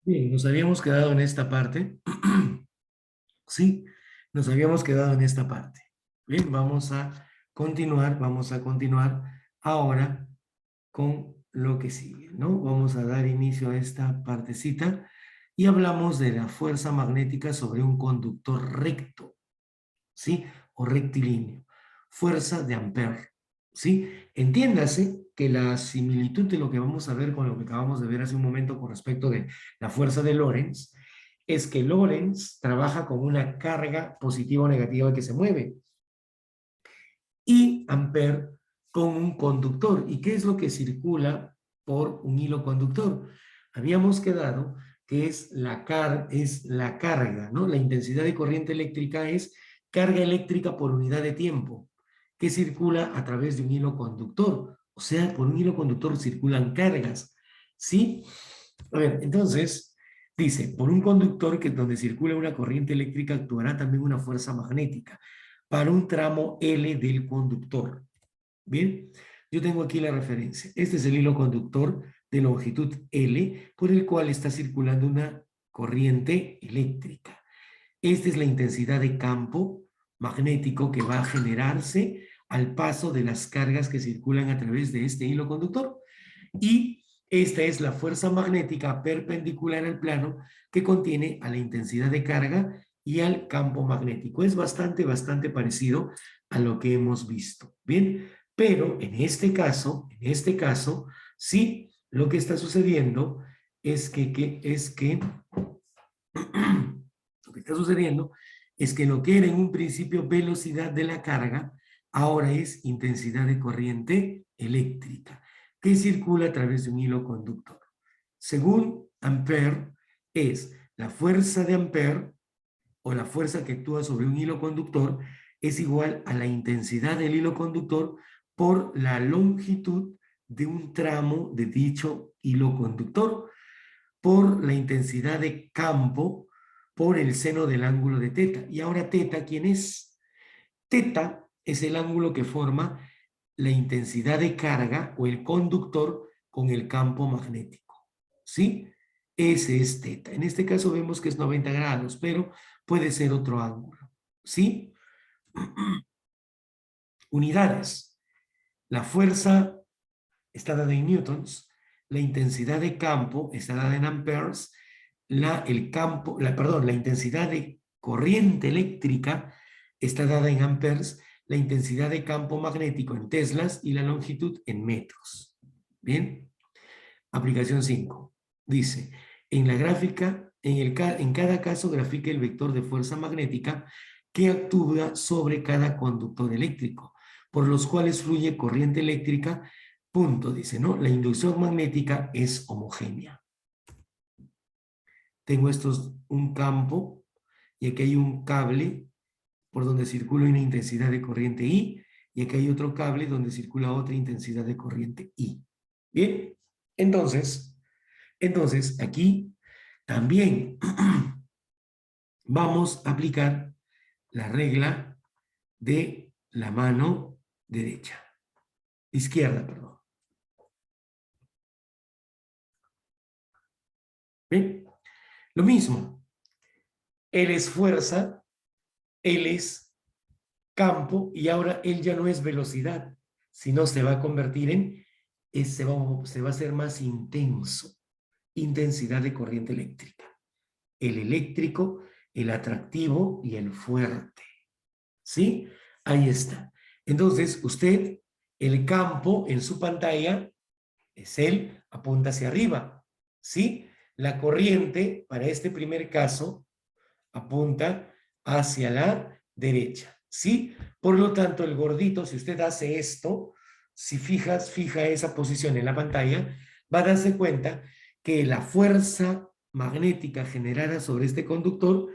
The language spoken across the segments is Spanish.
Bien, nos habíamos quedado en esta parte. Sí, nos habíamos quedado en esta parte. Bien, vamos a continuar ahora con lo que sigue, ¿no? Vamos a dar inicio a esta partecita y hablamos de la fuerza magnética sobre un conductor recto, ¿sí? O rectilíneo. Fuerza de Ampère, ¿sí? Entiéndase que la similitud de lo que vamos a ver con lo que acabamos de ver hace un momento con respecto de la fuerza de Lorentz es que Lorentz trabaja con una carga positiva o negativa que se mueve y Ampère con un conductor. ¿Y qué es lo que circula por un hilo conductor? Habíamos quedado que es la carga, ¿no? La intensidad de corriente eléctrica es carga eléctrica por unidad de tiempo que circula a través de un hilo conductor. O sea, por un hilo conductor circulan cargas, ¿sí? A ver, entonces, dice, por un conductor que donde circula una corriente eléctrica actuará también una fuerza magnética para un tramo L del conductor. Bien, yo tengo aquí la referencia. Este es el hilo conductor de longitud L por el cual está circulando una corriente eléctrica. Esta es la intensidad de campo magnético que va a generarse al paso de las cargas que circulan a través de este hilo conductor. Y esta es la fuerza magnética perpendicular al plano que contiene a la intensidad de carga y al campo magnético. Es bastante parecido a lo que hemos visto. Bien, pero en este caso, sí, lo que está sucediendo es que lo que está sucediendo es que lo que era en un principio velocidad de la carga, ahora es intensidad de corriente eléctrica que circula a través de un hilo conductor. Según Ampère, es la fuerza de Ampère o la fuerza que actúa sobre un hilo conductor es igual a la intensidad del hilo conductor por la longitud de un tramo de dicho hilo conductor por la intensidad de campo por el seno del ángulo de teta. Y ahora teta, ¿quién es? Teta es el ángulo que forma la intensidad de carga o el conductor con el campo magnético. ¿Sí? Ese es teta. En este caso vemos que es 90 grados, pero puede ser otro ángulo. ¿Sí? Unidades. La fuerza está dada en newtons, la intensidad de campo está dada en amperes, la intensidad de corriente eléctrica está dada en amperes, la intensidad de campo magnético en teslas y la longitud en metros. Bien, aplicación 5. Dice, en la gráfica, en cada caso grafique el vector de fuerza magnética que actúa sobre cada conductor eléctrico, por los cuales fluye corriente eléctrica. Punto, dice, ¿no? La inducción magnética es homogénea. Tengo un campo y aquí hay un cable por donde circula una intensidad de corriente I y aquí hay otro cable donde circula otra intensidad de corriente I. Bien, entonces aquí también vamos a aplicar la regla de la mano derecha, izquierda, perdón. ¿Bien? Lo mismo, L es fuerza, L es campo y ahora L ya no es velocidad, sino se va a convertir se va a hacer más intenso, intensidad de corriente eléctrica. El eléctrico, el atractivo y el fuerte. ¿Sí? Ahí está. Entonces, usted, el campo en su pantalla es él, apunta hacia arriba. ¿Sí? La corriente, para este primer caso, apunta hacia la derecha. ¿Sí? Por lo tanto, el gordito, si usted hace esto, si fija esa posición en la pantalla, va a darse cuenta que la fuerza magnética generada sobre este conductor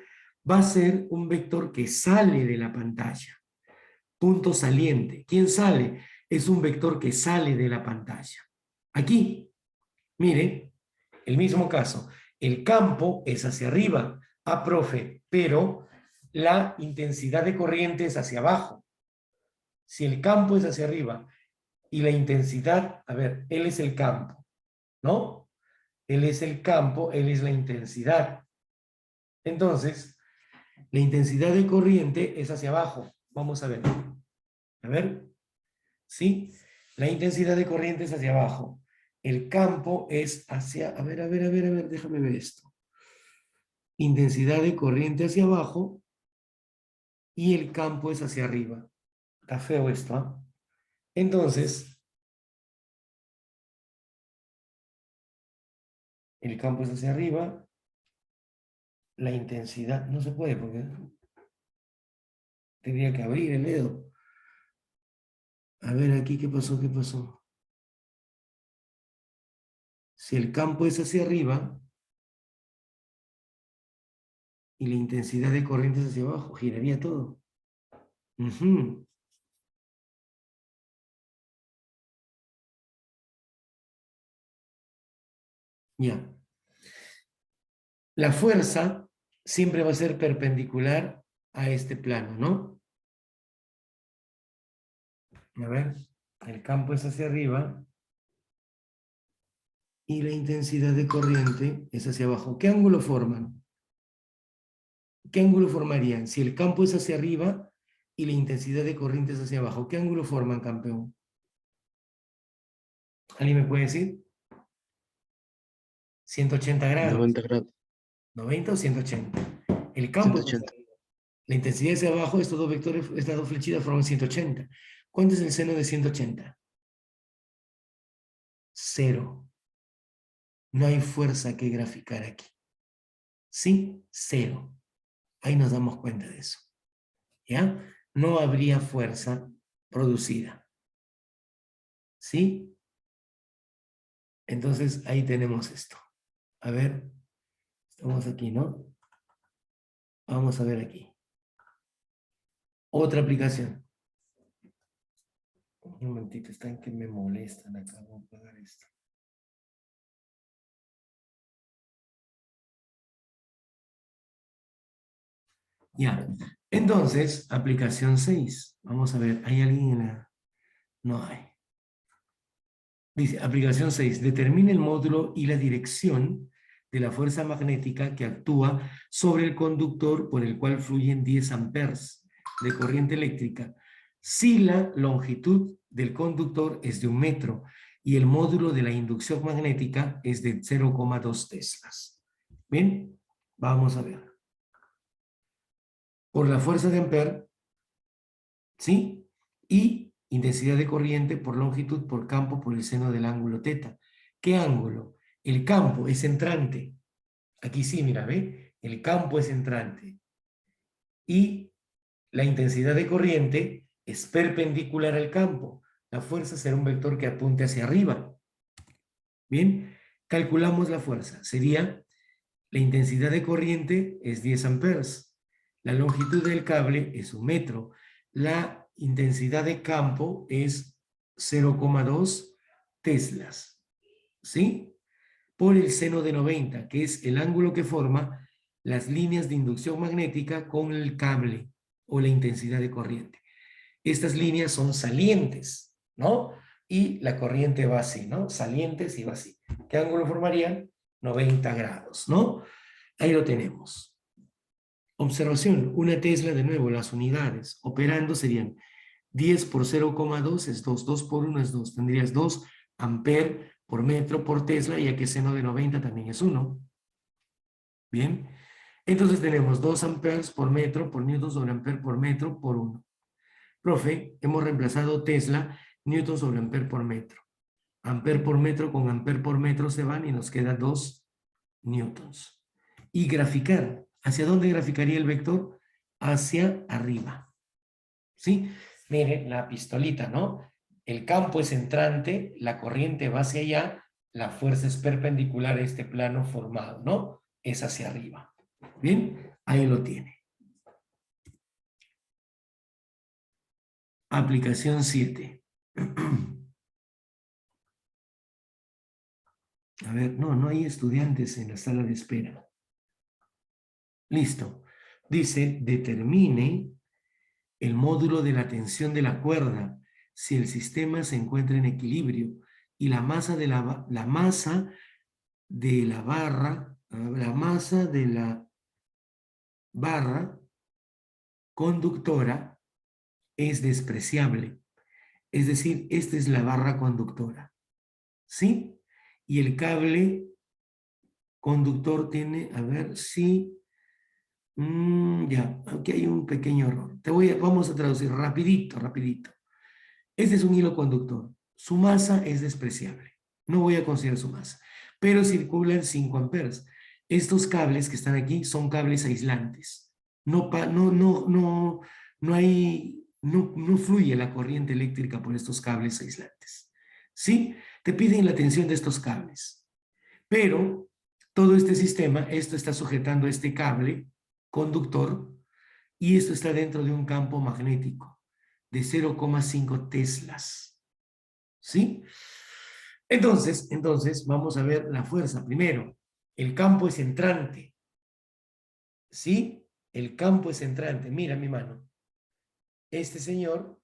va a ser un vector que sale de la pantalla. Punto saliente. ¿Quién sale? Es un vector que sale de la pantalla. Aquí, mire, el mismo caso. El campo es hacia arriba. Ah, profe, pero la intensidad de corriente es hacia abajo. Si el campo es hacia arriba y la intensidad, a ver, él es el campo, ¿no? Él es el campo, él es la intensidad. Entonces, la intensidad de corriente es hacia abajo. Vamos a ver. A ver. ¿Sí? La intensidad de corriente es hacia abajo. El campo es hacia... A ver, déjame ver esto. Intensidad de corriente hacia abajo y el campo es hacia arriba. Está feo esto, ¿ah? Entonces, el campo es hacia arriba, la intensidad no se puede porque tendría que abrir el dedo. A ver aquí, ¿qué pasó? ¿Qué pasó? Si el campo es hacia arriba y la intensidad de corriente es hacia abajo, giraría todo. Ujú. Ya. La fuerza siempre va a ser perpendicular a este plano, ¿no? A ver, el campo es hacia arriba y la intensidad de corriente es hacia abajo. ¿Qué ángulo forman? ¿Qué ángulo formarían? Si el campo es hacia arriba y la intensidad de corriente es hacia abajo, ¿qué ángulo forman, campeón? ¿Alguien me puede decir? 180 grados. 90 grados. 90 o 180. El campo es hacia 180. arriba. La intensidad hacia abajo, estos dos vectores, estas dos flechitas forman 180. ¿Cuánto es el seno de 180? 0. No hay fuerza que graficar aquí. ¿Sí? 0. Ahí nos damos cuenta de eso. ¿Ya? No habría fuerza producida. ¿Sí? Entonces, ahí tenemos esto. A ver, estamos aquí, ¿no? Vamos a ver aquí. Otra aplicación. Un momentito, están que me molestan acá. Voy a apagar esto. Ya. Entonces, aplicación 6. Vamos a ver, ¿hay alguien en la...? No hay. Dice, aplicación 6. Determine el módulo y la dirección de la fuerza magnética que actúa sobre el conductor por el cual fluyen 10 amperes de corriente eléctrica si la longitud del conductor es de 1 metro y el módulo de la inducción magnética es de 0,2 teslas. Bien, vamos a ver. Por la fuerza de Ampere, ¿sí? Y intensidad de corriente por longitud, por campo, por el seno del ángulo teta. ¿Qué ángulo? El campo es entrante. Aquí sí, mira, ¿ve? El campo es entrante. Y la intensidad de corriente es perpendicular al campo. La fuerza será un vector que apunte hacia arriba. Bien, calculamos la fuerza. Sería, la intensidad de corriente es 10 amperes. La longitud del cable es 1 metro. La intensidad de campo es 0,2 teslas. ¿Sí? Por el seno de 90, que es el ángulo que forma las líneas de inducción magnética con el cable o la intensidad de corriente. Estas líneas son salientes, ¿no? Y la corriente va así, ¿no? Salientes y va así. ¿Qué ángulo formarían? 90 grados, ¿no? Ahí lo tenemos. Observación, una tesla de nuevo, las unidades operando serían 10 por 0,2 es 2, 2 por 1 es 2. Tendrías 2 amper por metro por tesla, ya que seno de 90 también es 1. Bien, entonces tenemos 2 amperes por metro por newton sobre amper por metro por 1. Profe, hemos reemplazado tesla, newton sobre amper por metro. Amper por metro con amper por metro se van y nos queda 2 newtons. Y graficar. ¿Hacia dónde graficaría el vector? Hacia arriba. ¿Sí? Miren la pistolita, ¿no? El campo es entrante, la corriente va hacia allá, la fuerza es perpendicular a este plano formado, ¿no? Es hacia arriba. Bien, ahí lo tiene. Aplicación 7. A ver, no hay estudiantes en la sala de espera. Listo. Dice, determine el módulo de la tensión de la cuerda si el sistema se encuentra en equilibrio y la masa de la barra, la masa de la barra conductora es despreciable. Es decir, esta es la barra conductora, ¿sí? Y el cable conductor tiene, a ver si, ya, aquí hay un pequeño error. Vamos a traducir rapidito, rapidito. Este es un hilo conductor. Su masa es despreciable. No voy a considerar su masa, pero circulan 5 amperes. Estos cables que están aquí son cables aislantes. No fluye la corriente eléctrica por estos cables aislantes. ¿Sí? Te piden la tensión de estos cables. Pero todo este sistema, esto está sujetando este cable conductor y esto está dentro de un campo magnético de 0,5 teslas. ¿Sí? Entonces, vamos a ver la fuerza. Primero, el campo es entrante. ¿Sí? El campo es entrante. Mira mi mano. Este señor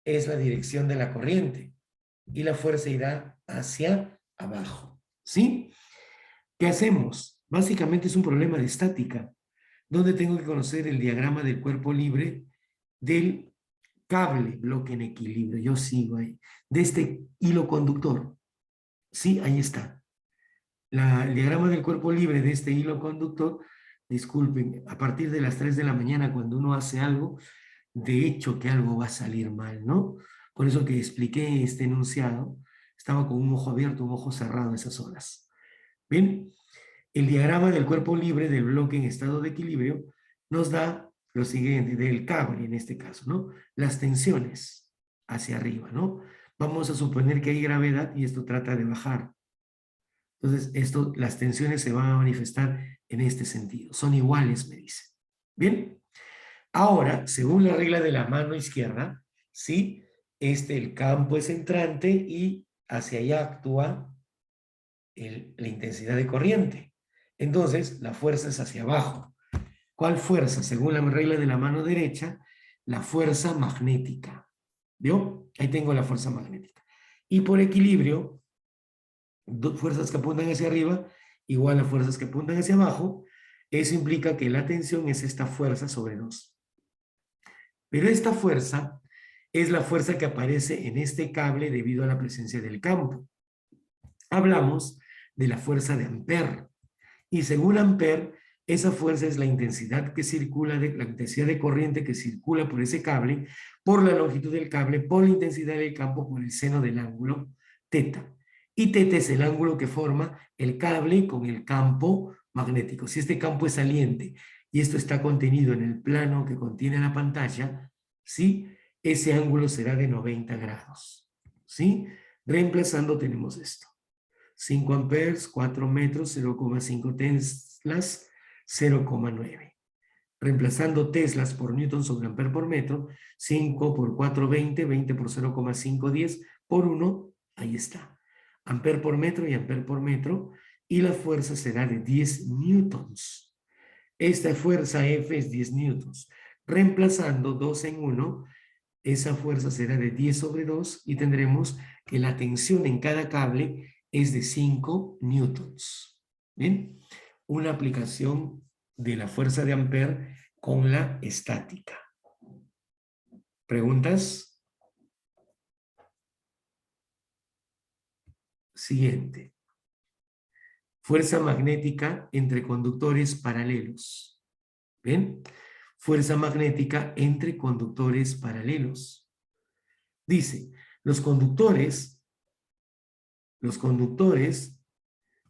es la dirección de la corriente y la fuerza irá hacia abajo. ¿Sí? ¿Qué hacemos? Básicamente es un problema de estática, donde tengo que conocer el diagrama del cuerpo libre del cable, bloque en equilibrio. Yo sigo ahí. De este hilo conductor. Sí, ahí está. El diagrama del cuerpo libre de este hilo conductor, disculpen, a partir de las 3 de la mañana cuando uno hace algo, de hecho que algo va a salir mal, ¿no? Por eso que expliqué este enunciado, estaba con un ojo abierto, un ojo cerrado a esas horas. Bien, el diagrama del cuerpo libre del bloque en estado de equilibrio nos da lo siguiente, del cable en este caso, ¿no? Las tensiones hacia arriba, ¿no? Vamos a suponer que hay gravedad y esto trata de bajar. Entonces, las tensiones se van a manifestar en este sentido. Son iguales, me dice. Bien. Ahora, según la regla de la mano izquierda, ¿sí? El campo es entrante y hacia allá actúa la intensidad de corriente. Entonces, la fuerza es hacia abajo. ¿Cuál fuerza? Según la regla de la mano derecha, la fuerza magnética. ¿Vio? Ahí tengo la fuerza magnética. Y por equilibrio, fuerzas que apuntan hacia arriba igual a fuerzas que apuntan hacia abajo. Eso implica que la tensión es esta fuerza sobre 2. Pero esta fuerza es la fuerza que aparece en este cable debido a la presencia del campo. Hablamos de la fuerza de Ampère. Y según Ampère, esa fuerza es la intensidad que circula, la intensidad de corriente que circula por ese cable, por la longitud del cable, por la intensidad del campo, por el seno del ángulo teta. Y teta es el ángulo que forma el cable con el campo magnético. Si este campo es saliente y esto está contenido en el plano que contiene la pantalla, ¿sí? Ese ángulo será de 90 grados. ¿Sí? Reemplazando tenemos esto. 5 amperes, 4 metros, 0,5 teslas, 0,9. Reemplazando teslas por newton sobre amper por metro, 5 por 4, 20, 20 por 0,5, 10 por 1, ahí está. Amper por metro y amper por metro, y la fuerza será de 10 newtons. Esta fuerza F es 10 newtons. Reemplazando 2 en 1, esa fuerza será de 10 sobre 2 y tendremos que la tensión en cada cable es de 5 newtons. ¿Bien? Una aplicación de la fuerza de Ampère con la estática. ¿Preguntas? Siguiente. Fuerza magnética entre conductores paralelos. ¿Bien? Fuerza magnética entre conductores paralelos. Dice, los conductores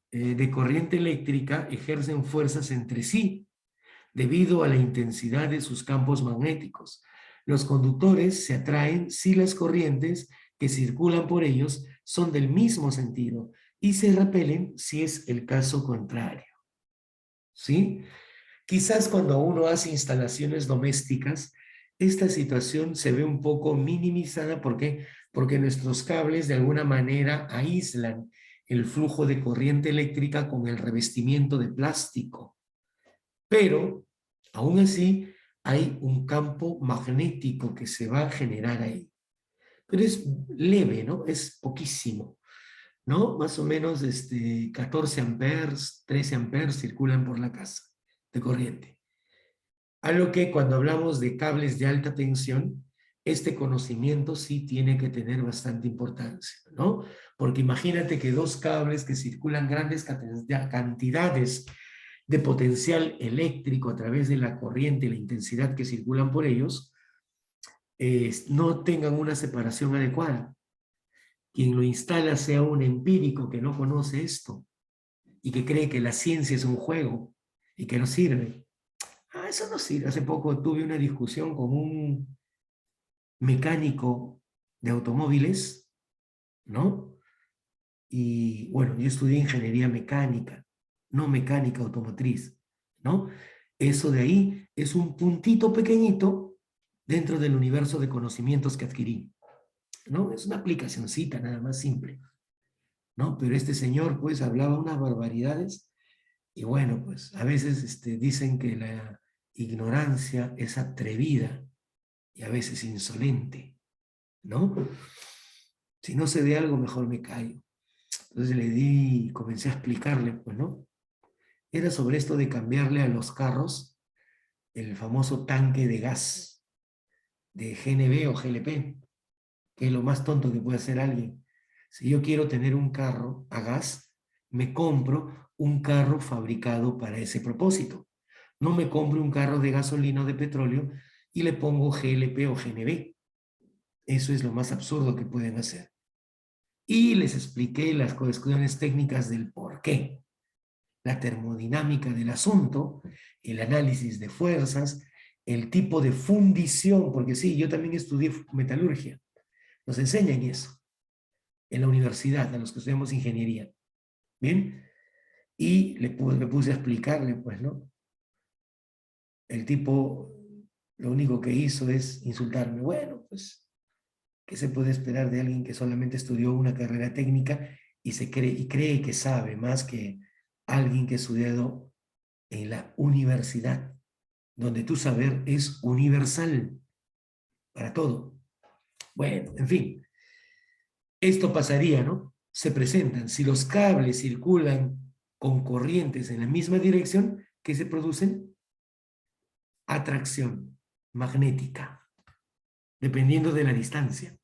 de corriente eléctrica ejercen fuerzas entre sí debido a la intensidad de sus campos magnéticos. Los conductores se atraen si las corrientes que circulan por ellos son del mismo sentido y se repelen si es el caso contrario. ¿Sí? Quizás cuando uno hace instalaciones domésticas, esta situación se ve un poco minimizada. ¿Por qué? Porque nuestros cables de alguna manera aíslan el flujo de corriente eléctrica con el revestimiento de plástico. Pero, aún así, hay un campo magnético que se va a generar ahí. Pero es leve, ¿no? Es poquísimo. ¿no? Más o menos 14 amperes, 13 amperes circulan por la casa de corriente. A lo que cuando hablamos de cables de alta tensión, este conocimiento sí tiene que tener bastante importancia, ¿no? Porque imagínate que dos cables que circulan grandes cantidades de potencial eléctrico a través de la corriente y la intensidad que circulan por ellos, no tengan una separación adecuada. Quien lo instala sea un empírico que no conoce esto y que cree que la ciencia es un juego y que no sirve. Ah, eso no sirve. Hace poco tuve una discusión con un mecánico de automóviles, ¿no? Y bueno, yo estudié ingeniería mecánica, no mecánica automotriz, ¿no? Eso de ahí es un puntito pequeñito dentro del universo de conocimientos que adquirí, ¿no? Es una aplicacioncita nada más simple, ¿no? Pero este señor pues hablaba unas barbaridades y bueno, pues a veces dicen que la ignorancia es atrevida y a veces insolente, ¿no? Si no sé de algo, mejor me callo. Entonces le di y comencé a explicarle, pues, ¿no? Era sobre esto de cambiarle a los carros el famoso tanque de gas de GNB o GLP, que es lo más tonto que puede hacer alguien. Si yo quiero tener un carro a gas, me compro un carro fabricado para ese propósito. No me compro un carro de gasolina o de petróleo y le pongo GLP o GNB. Eso es lo más absurdo que pueden hacer. Y les expliqué las cuestiones técnicas del por qué, la termodinámica del asunto, el análisis de fuerzas, el tipo de fundición, porque sí, yo también estudié metalurgia. Nos enseñan eso en la universidad, a los que estudiamos ingeniería. ¿Bien? Y me puse a explicarle, pues, ¿no? El tipo lo único que hizo es insultarme. Bueno, pues, ¿qué se puede esperar de alguien que solamente estudió una carrera técnica y cree que sabe más que alguien que ha estudiado en la universidad, donde tu saber es universal para todo? Bueno, en fin, esto pasaría, ¿no? Se presentan, si los cables circulan con corrientes en la misma dirección, ¿qué se producen? Atracción magnética, dependiendo de la distancia,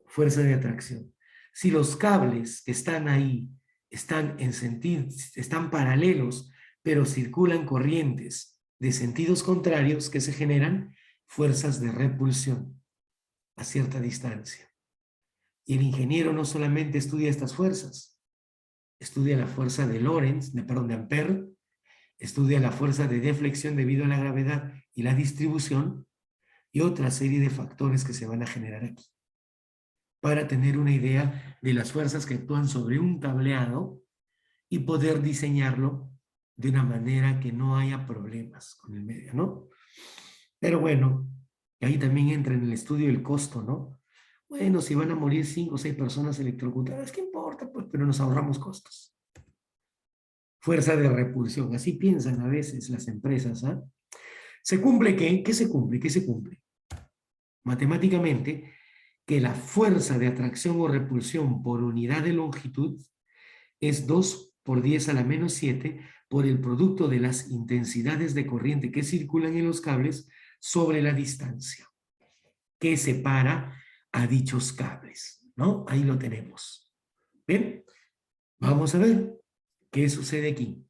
fuerza de atracción. Si los cables que están ahí están paralelos, pero circulan corrientes de sentidos contrarios, que se generan fuerzas de repulsión a cierta distancia. Y el ingeniero no solamente estudia estas fuerzas, estudia la fuerza de Lorentz, de Ampère, estudia la fuerza de deflexión debido a la gravedad y la distribución y otra serie de factores que se van a generar aquí, para tener una idea de las fuerzas que actúan sobre un cableado y poder diseñarlo de una manera que no haya problemas con el medio, ¿no? Pero bueno, ahí también entra en el estudio el costo, ¿no? Bueno, si van a morir 5 o 6 personas electrocutadas, ¿qué importa? Pues, pero nos ahorramos costos. Fuerza de repulsión, así piensan a veces las empresas, ¿ah? ¿Se cumple qué? ¿Qué se cumple? ¿Qué se cumple? Matemáticamente, que la fuerza de atracción o repulsión por unidad de longitud es 2 por 10 a la menos 7 por el producto de las intensidades de corriente que circulan en los cables sobre la distancia que separa a dichos cables, ¿no? Ahí lo tenemos. Bien, vamos a ver qué sucede aquí.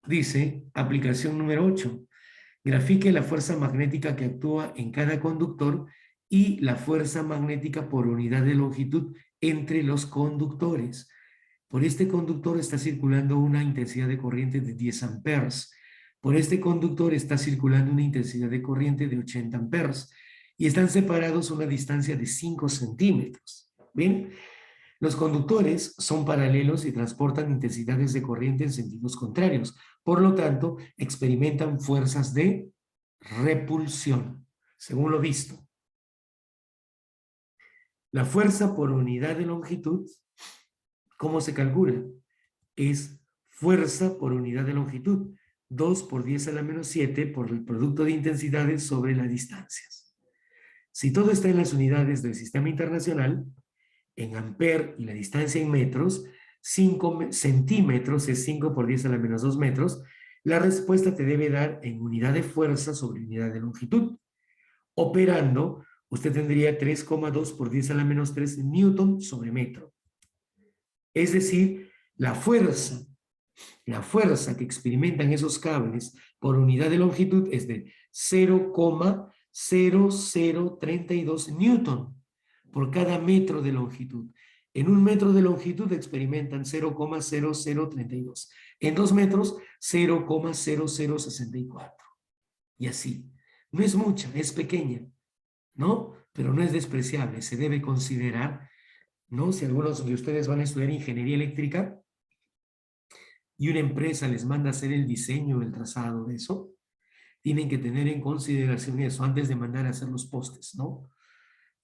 Dice, aplicación número 8. Grafique la fuerza magnética que actúa en cada conductor y la fuerza magnética por unidad de longitud entre los conductores. Por este conductor está circulando una intensidad de corriente de 10 amperes. Por este conductor está circulando una intensidad de corriente de 80 amperes. Y están separados a una distancia de 5 centímetros. ¿Bien? Los conductores son paralelos y transportan intensidades de corriente en sentidos contrarios. Por lo tanto, experimentan fuerzas de repulsión, según lo visto. La fuerza por unidad de longitud, ¿cómo se calcula? Es fuerza por unidad de longitud, 2 por 10 a la menos 7 por el producto de intensidades sobre las distancias. Si todo está en las unidades del sistema internacional, en amper y la distancia en metros, 5 centímetros es 5 por 10 a la menos 2 metros, la respuesta te debe dar en unidad de fuerza sobre unidad de longitud. Operando, usted tendría 3,2 por 10 a la menos 3 newton sobre metro. Es decir, la fuerza que experimentan esos cables por unidad de longitud es de 0,0032 newton por cada metro de longitud. En un metro de longitud experimentan 0,0032. En 2 metros, 0,0064. Y así. No es mucha, es pequeña, ¿no? Pero no es despreciable. Se debe considerar, ¿no? Si algunos de ustedes van a estudiar ingeniería eléctrica y una empresa les manda hacer el diseño, el trazado de eso, tienen que tener en consideración eso antes de mandar a hacer los postes, ¿no?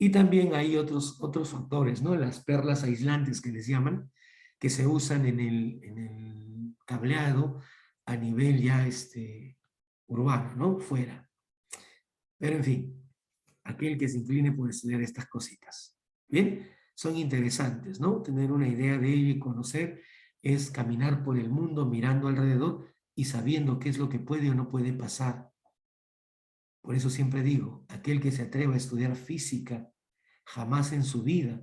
Y también hay otros factores, ¿no? Las perlas aislantes que les llaman, que se usan en el cableado a nivel ya urbano, ¿no? Fuera. Pero en fin, aquel que se incline por estudiar estas cositas. Bien, son interesantes, ¿no? Tener una idea de ello y conocer es caminar por el mundo mirando alrededor y sabiendo qué es lo que puede o no puede pasar. Por eso siempre digo, aquel que se atreva a estudiar física, jamás en su vida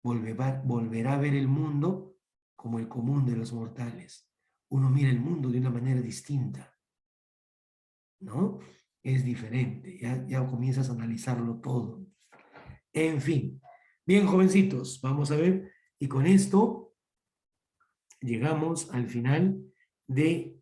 volverá a ver el mundo como el común de los mortales. Uno mira el mundo de una manera distinta, ¿no? Es diferente, ya comienzas a analizarlo todo. En fin, bien jovencitos, vamos a ver, y con esto llegamos al final de